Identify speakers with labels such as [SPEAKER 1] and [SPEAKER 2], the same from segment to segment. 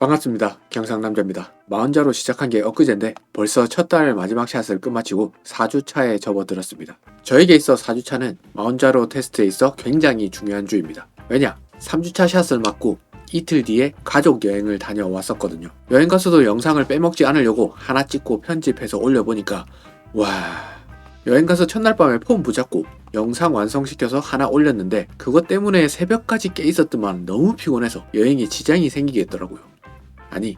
[SPEAKER 1] 반갑습니다. 경상남자입니다. 마흔자로 시작한 게 엊그제인데 벌써 첫 달 마지막 샷을 끝마치고 4주차에 접어들었습니다. 저에게 있어 4주차는 마흔자로 테스트에 있어 굉장히 중요한 주입니다. 왜냐? 3주차 샷을 맞고 이틀 뒤에 가족 여행을 다녀왔었거든요. 여행 가서도 영상을 빼먹지 않으려고 하나 찍고 편집해서 올려보니까 와... 여행 가서 첫날 밤에 폰 붙잡고 영상 완성시켜서 하나 올렸는데 그것 때문에 새벽까지 깨 있었더만 너무 피곤해서 여행에 지장이 생기겠더라고요. 아니,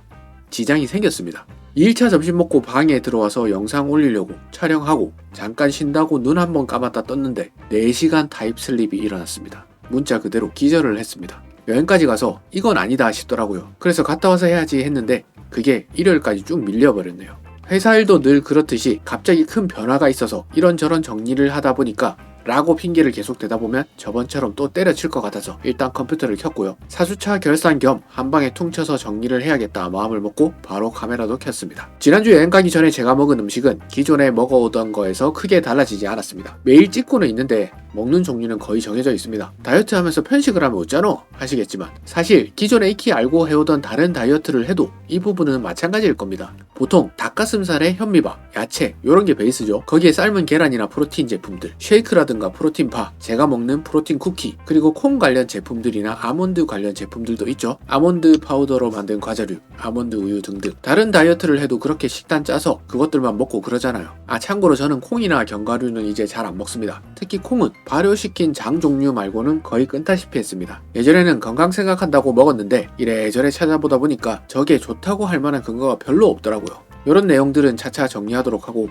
[SPEAKER 1] 지장이 생겼습니다. 2일차 점심 먹고 방에 들어와서 영상 올리려고 촬영하고 잠깐 쉰다고 눈 한번 감았다 떴는데 4시간 타입슬립이 일어났습니다. 문자 그대로 기절을 했습니다. 여행까지 가서 이건 아니다 싶더라고요. 그래서 갔다 와서 해야지 했는데 그게 일요일까지 쭉 밀려버렸네요. 회사 일도 늘 그렇듯이 갑자기 큰 변화가 있어서 이런저런 정리를 하다 보니까 라고 핑계를 계속 대다 보면 저번처럼 또 때려칠 것 같아서 일단 컴퓨터를 켰고요. 4주차 결산 겸 한방에 퉁쳐서 정리를 해야겠다 마음을 먹고 바로 카메라도 켰습니다. 지난주 여행 가기 전에 제가 먹은 음식은 기존에 먹어오던 거에서 크게 달라지지 않았습니다. 매일 찍고는 있는데 먹는 종류는 거의 정해져 있습니다. 다이어트 하면서 편식을 하면 어쩌노? 하시겠지만 사실 기존에 익히 알고 해오던 다른 다이어트를 해도 이 부분은 마찬가지일 겁니다. 보통 닭가슴살에 현미밥, 야채 이런 게 베이스죠. 거기에 삶은 계란이나 프로틴 제품들, 쉐이크라든가 프로틴바, 제가 먹는 프로틴 쿠키, 그리고 콩 관련 제품들이나 아몬드 관련 제품들도 있죠. 아몬드 파우더로 만든 과자류, 아몬드 우유 등등. 다른 다이어트를 해도 그렇게 식단 짜서 그것들만 먹고 그러잖아요. 참고로 저는 콩이나 견과류는 이제 잘 안 먹습니다. 특히 콩은 발효시킨 장 종류 말고는 거의 끊다시피 했습니다. 예전에는 건강 생각한다고 먹었는데 이래저래 찾아보다 보니까 저게 좋다고 할 만한 근거가 별로 없더라고요. 이런 내용들은 차차 정리하도록 하고,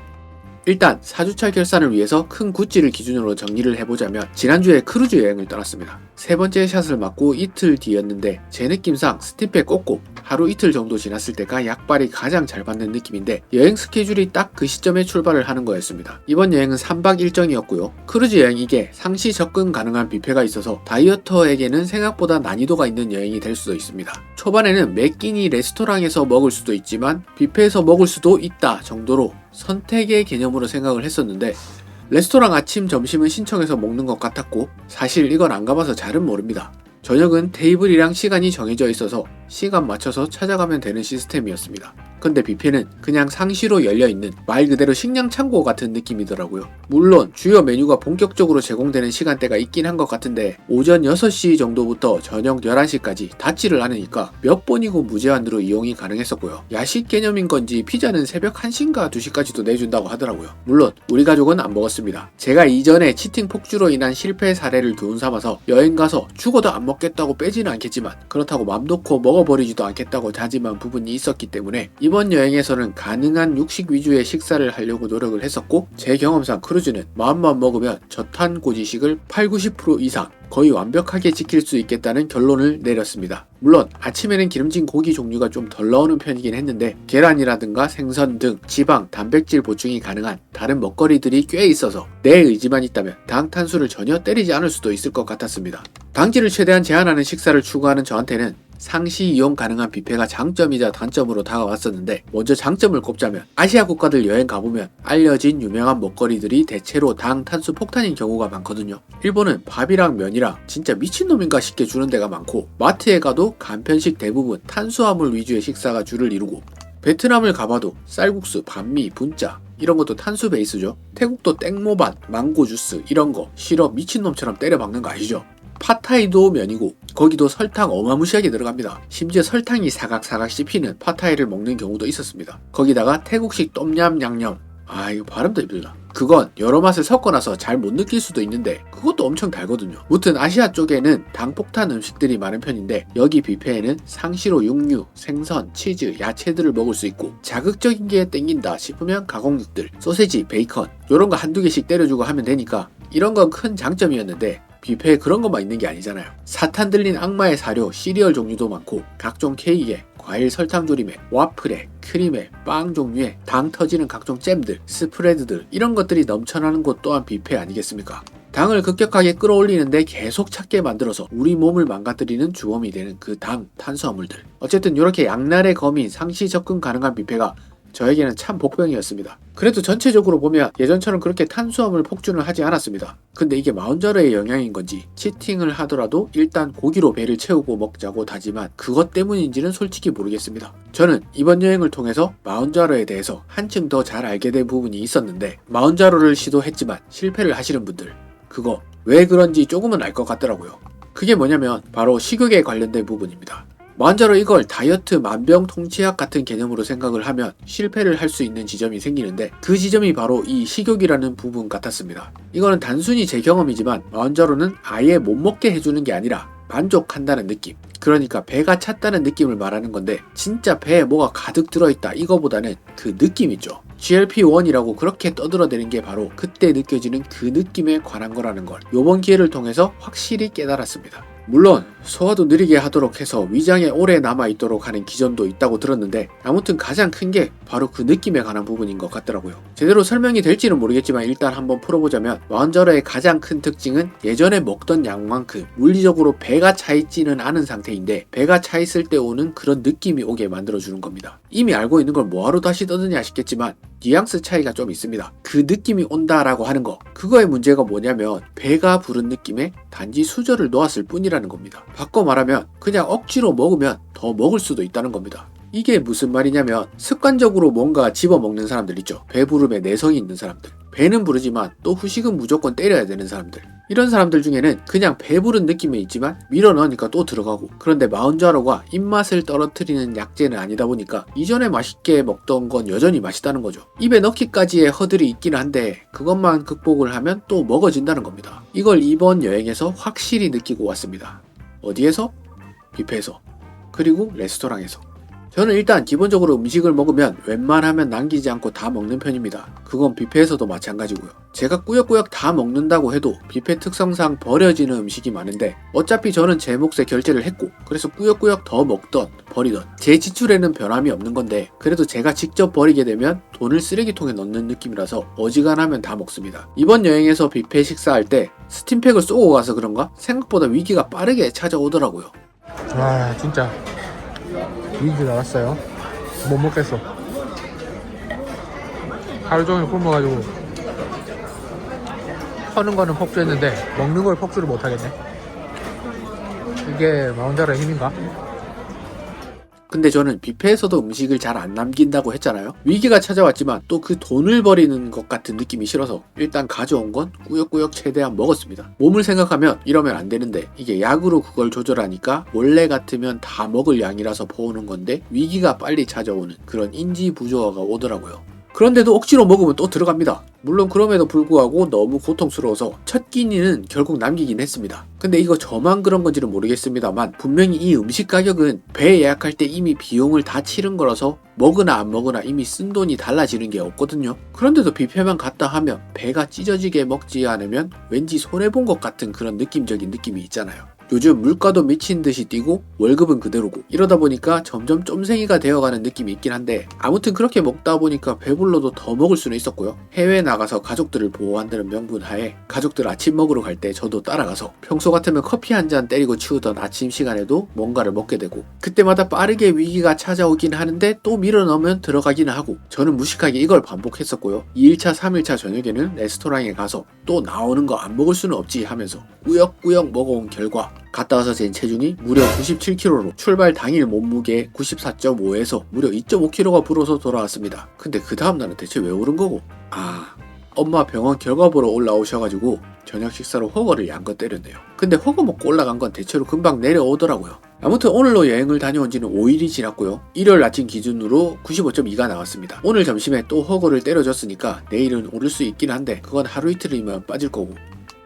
[SPEAKER 1] 일단 4주차 결산을 위해서 큰 구찌를 기준으로 정리를 해보자면 지난주에 크루즈 여행을 떠났습니다. 세 번째 샷을 맞고 이틀 뒤였는데 제 느낌상 스팀팩 꽂고 하루 이틀 정도 지났을 때가 약발이 가장 잘 받는 느낌인데 여행 스케줄이 딱 그 시점에 출발을 하는 거였습니다. 이번 여행은 3박 일정이었고요. 크루즈 여행 이게 상시 접근 가능한 뷔페가 있어서 다이어터에게는 생각보다 난이도가 있는 여행이 될 수도 있습니다. 초반에는 매 끼니 레스토랑에서 먹을 수도 있지만 뷔페에서 먹을 수도 있다 정도로 선택의 개념으로 생각을 했었는데 레스토랑 아침, 점심은 신청해서 먹는 것 같았고 사실 이건 안 가봐서 잘은 모릅니다. 저녁은 테이블이랑 시간이 정해져 있어서 시간 맞춰서 찾아가면 되는 시스템이었습니다. 근데 뷔페는 그냥 상시로 열려있는 말 그대로 식량 창고 같은 느낌이더라고요. 물론 주요 메뉴가 본격적으로 제공되는 시간대가 있긴 한 것 같은데 오전 6시 정도부터 저녁 11시까지 닫지를 않으니까 몇 번이고 무제한으로 이용이 가능했었고요. 야식 개념인 건지 피자는 새벽 1시인가 2시까지도 내준다고 하더라고요. 물론 우리 가족은 안 먹었습니다. 제가 이전에 치팅 폭주로 인한 실패 사례를 교훈 삼아서 여행 가서 죽어도 안 먹겠다고 빼지는 않겠지만 그렇다고 맘 놓고 먹어버리지도 않겠다고 다짐한 부분이 있었기 때문에 이번 여행에서는 가능한 육식 위주의 식사를 하려고 노력을 했었고 제 경험상 크루즈는 마음만 먹으면 저탄고지식을 80-90% 이상 거의 완벽하게 지킬 수 있겠다는 결론을 내렸습니다. 물론 아침에는 기름진 고기 종류가 좀 덜 나오는 편이긴 했는데 계란이라든가 생선 등 지방, 단백질 보충이 가능한 다른 먹거리들이 꽤 있어서 내 의지만 있다면 당 탄수를 전혀 때리지 않을 수도 있을 것 같았습니다. 당질을 최대한 제한하는 식사를 추구하는 저한테는 상시 이용 가능한 뷔페가 장점이자 단점으로 다가왔었는데 먼저 장점을 꼽자면 아시아 국가들 여행 가보면 알려진 유명한 먹거리들이 대체로 당, 탄수 폭탄인 경우가 많거든요. 일본은 밥이랑 면이랑 진짜 미친놈인가 싶게 주는 데가 많고 마트에 가도 간편식 대부분 탄수화물 위주의 식사가 주를 이루고 베트남을 가봐도 쌀국수, 반미, 분짜 이런 것도 탄수 베이스죠. 태국도 땡모반, 망고 주스 이런 거 시럽 미친놈처럼 때려 박는 거 아시죠? 팟타이도 면이고 거기도 설탕 어마무시하게 들어갑니다. 심지어 설탕이 사각사각 씹히는 팟타이를 먹는 경우도 있었습니다. 거기다가 태국식 똠얌 양념, 이거 발음도 힘들다. 그건 여러 맛을 섞어놔서 잘 못 느낄 수도 있는데 그것도 엄청 달거든요. 무튼 아시아 쪽에는 당폭탄 음식들이 많은 편인데 여기 뷔페에는 상시로 육류, 생선, 치즈, 야채들을 먹을 수 있고 자극적인 게 땡긴다 싶으면 가공육들, 소세지, 베이컨 이런 거 한두 개씩 때려주고 하면 되니까 이런 건 큰 장점이었는데 뷔페에 그런 것만 있는 게 아니잖아요. 사탄 들린 악마의 사료, 시리얼 종류도 많고 각종 케이크에, 과일 설탕 조림에, 와플에, 크림에, 빵 종류에 당 터지는 각종 잼들, 스프레드들 이런 것들이 넘쳐나는 곳 또한 뷔페 아니겠습니까? 당을 급격하게 끌어올리는데 계속 찾게 만들어서 우리 몸을 망가뜨리는 주범이 되는 그 당, 탄수화물들. 어쨌든 이렇게 양날의 검인 상시 접근 가능한 뷔페가 저에게는 참 복병이었습니다. 그래도 전체적으로 보면 예전처럼 그렇게 탄수화물 폭주는 하지 않았습니다. 근데 이게 마운자로의 영향인 건지 치팅을 하더라도 일단 고기로 배를 채우고 먹자고 다짐한 그것 때문인지는 솔직히 모르겠습니다. 저는 이번 여행을 통해서 마운자로에 대해서 한층 더 잘 알게 된 부분이 있었는데, 마운자로를 시도했지만 실패를 하시는 분들, 그거 왜 그런지 조금은 알 것 같더라고요. 그게 뭐냐면 바로 식욕에 관련된 부분입니다. 마운자로 이걸 다이어트 만병통치약 같은 개념으로 생각을 하면 실패를 할 수 있는 지점이 생기는데, 그 지점이 바로 이 식욕이라는 부분 같았습니다. 이거는 단순히 제 경험이지만 마운자로는 아예 못 먹게 해주는 게 아니라 만족한다는 느낌, 그러니까 배가 찼다는 느낌을 말하는 건데, 진짜 배에 뭐가 가득 들어있다 이거보다는 그 느낌 있죠. GLP-1이라고 그렇게 떠들어대는 게 바로 그때 느껴지는 그 느낌에 관한 거라는 걸 이번 기회를 통해서 확실히 깨달았습니다. 물론 소화도 느리게 하도록 해서 위장에 오래 남아있도록 하는 기전도 있다고 들었는데, 아무튼 가장 큰 게 바로 그 느낌에 관한 부분인 것 같더라고요. 제대로 설명이 될지는 모르겠지만 일단 한번 풀어보자면, 마운자로의 가장 큰 특징은 예전에 먹던 양만큼 물리적으로 배가 차있지는 않은 상태인데, 배가 차있을 때 오는 그런 느낌이 오게 만들어주는 겁니다. 이미 알고 있는 걸 뭐하러 다시 떠드냐 싶겠지만 뉘앙스 차이가 좀 있습니다. 그 느낌이 온다라고 하는 거, 그거의 문제가 뭐냐면 배가 부른 느낌에 단지 수저를 놓았을 뿐이라는 겁니다. 바꿔 말하면 그냥 억지로 먹으면 더 먹을 수도 있다는 겁니다. 이게 무슨 말이냐면, 습관적으로 뭔가 집어먹는 사람들 있죠. 배부름에 내성이 있는 사람들, 배는 부르지만 또 후식은 무조건 때려야 되는 사람들, 이런 사람들 중에는 그냥 배부른 느낌이 있지만 밀어 넣으니까 또 들어가고, 그런데 마운자로가 입맛을 떨어뜨리는 약재는 아니다 보니까 이전에 맛있게 먹던 건 여전히 맛있다는 거죠. 입에 넣기까지의 허들이 있긴 한데 그것만 극복을 하면 또 먹어진다는 겁니다. 이걸 이번 여행에서 확실히 느끼고 왔습니다. 어디에서? 뷔페에서, 그리고 레스토랑에서. 저는 일단 기본적으로 음식을 먹으면 웬만하면 남기지 않고 다 먹는 편입니다. 그건 뷔페에서도 마찬가지고요. 제가 꾸역꾸역 다 먹는다고 해도 뷔페 특성상 버려지는 음식이 많은데, 어차피 저는 제 몫에 결제를 했고, 그래서 꾸역꾸역 더 먹던 버리던 제 지출에는 변함이 없는 건데, 그래도 제가 직접 버리게 되면 돈을 쓰레기통에 넣는 느낌이라서 어지간하면 다 먹습니다. 이번 여행에서 뷔페 식사할 때 스팀팩을 쏘고 가서 그런가 생각보다 위기가 빠르게 찾아오더라고요.
[SPEAKER 2] 와, 진짜 위기 나왔어요. 못 먹겠어. 하루 종일 굶어가지고 터는 거는 폭주했는데 먹는 걸 폭주를 못하겠네. 이게 마운자로의 힘인가?
[SPEAKER 1] 근데 저는 뷔페에서도 음식을 잘 안 남긴다고 했잖아요. 위기가 찾아왔지만 또 그 돈을 버리는 것 같은 느낌이 싫어서 일단 가져온 건 꾸역꾸역 최대한 먹었습니다. 몸을 생각하면 이러면 안 되는데, 이게 약으로 그걸 조절하니까 원래 같으면 다 먹을 양이라서 퍼오는 건데 위기가 빨리 찾아오는 그런 인지 부조화가 오더라고요. 그런데도 억지로 먹으면 또 들어갑니다. 물론 그럼에도 불구하고 너무 고통스러워서 첫 끼니는 결국 남기긴 했습니다. 근데 이거 저만 그런 건지는 모르겠습니다만, 분명히 이 음식 가격은 배 예약할 때 이미 비용을 다 치른 거라서 먹으나 안 먹으나 이미 쓴 돈이 달라지는 게 없거든요. 그런데도 뷔페만 갔다 하면 배가 찢어지게 먹지 않으면 왠지 손해본 것 같은 그런 느낌적인 느낌이 있잖아요. 요즘 물가도 미친 듯이 뛰고 월급은 그대로고, 이러다 보니까 점점 쫌생이가 되어가는 느낌이 있긴 한데, 아무튼 그렇게 먹다 보니까 배불러도 더 먹을 수는 있었고요. 해외에 나가서 가족들을 보호한다는 명분 하에 가족들 아침 먹으러 갈 때 저도 따라가서 평소 같으면 커피 한 잔 때리고 치우던 아침 시간에도 뭔가를 먹게 되고, 그때마다 빠르게 위기가 찾아오긴 하는데 또 밀어넣으면 들어가기는 하고, 저는 무식하게 이걸 반복했었고요. 2일차 3일차 저녁에는 레스토랑에 가서 또 나오는 거 안 먹을 수는 없지 하면서 꾸역꾸역 먹어온 결과, 갔다 와서 잰 체중이 무려 97kg로 출발 당일 몸무게 94.5에서 무려 2.5kg가 불어서 돌아왔습니다. 근데 그 다음날은 대체 왜 오른 거고? 엄마 병원 결과 보러 올라오셔가지고 저녁 식사로 허거를 양껏 때렸네요. 근데 허거 먹고 올라간 건 대체로 금방 내려오더라고요. 아무튼 오늘로 여행을 다녀온 지는 5일이 지났고요. 일요일 아침 기준으로 95.2가 나왔습니다. 오늘 점심에 또 허거를 때려줬으니까 내일은 오를 수 있긴 한데, 그건 하루 이틀이면 빠질 거고,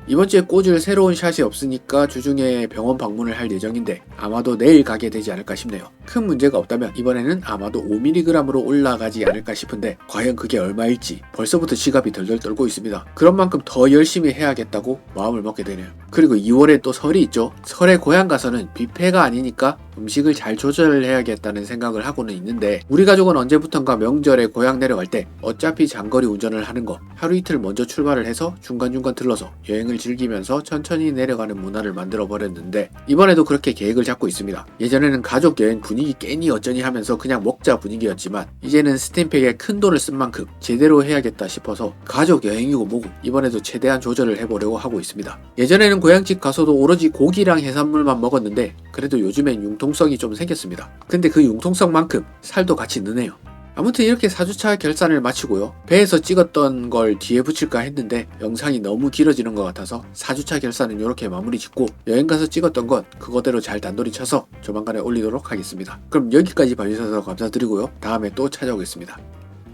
[SPEAKER 1] 이번 주에 꽂을 새로운 샷이 없으니까 주중에 병원 방문을 할 예정인데 아마도 내일 가게 되지 않을까 싶네요. 큰 문제가 없다면 이번에는 아마도 5mg으로 올라가지 않을까 싶은데, 과연 그게 얼마일지 벌써부터 지갑이 덜덜 떨고 있습니다. 그런 만큼 더 열심히 해야겠다고 마음을 먹게 되네요. 그리고 2월에 또 설이 있죠. 설에 고향 가서는 뷔페가 아니니까 음식을 잘 조절해야겠다는 생각을 하고는 있는데, 우리 가족은 언제부턴가 명절에 고향 내려갈 때 어차피 장거리 운전을 하는 거, 하루 이틀 먼저 출발을 해서 중간중간 들러서 여행을 즐기면서 천천히 내려가는 문화를 만들어 버렸는데, 이번에도 그렇게 계획을 잡고 있습니다. 예전에는 가족 여행 분위기 깨니 어쩌니 하면서 그냥 먹자 분위기였지만, 이제는 스팀팩에 큰 돈을 쓴 만큼 제대로 해야겠다 싶어서 가족 여행이고 뭐고 이번에도 최대한 조절을 해보려고 하고 있습니다. 예전에는 고향집 가서도 오로지 고기랑 해산물만 먹었는데, 그래도 요즘엔 융통성이 좀 생겼습니다. 근데 그 융통성만큼 살도 같이 느네요. 아무튼 이렇게 4주차 결산을 마치고요. 배에서 찍었던 걸 뒤에 붙일까 했는데 영상이 너무 길어지는 것 같아서 4주차 결산은 이렇게 마무리 짓고, 여행 가서 찍었던 건 그거대로 잘 단돌이 쳐서 조만간에 올리도록 하겠습니다. 그럼 여기까지 봐주셔서 감사드리고요. 다음에 또 찾아오겠습니다.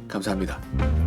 [SPEAKER 1] 감사합니다.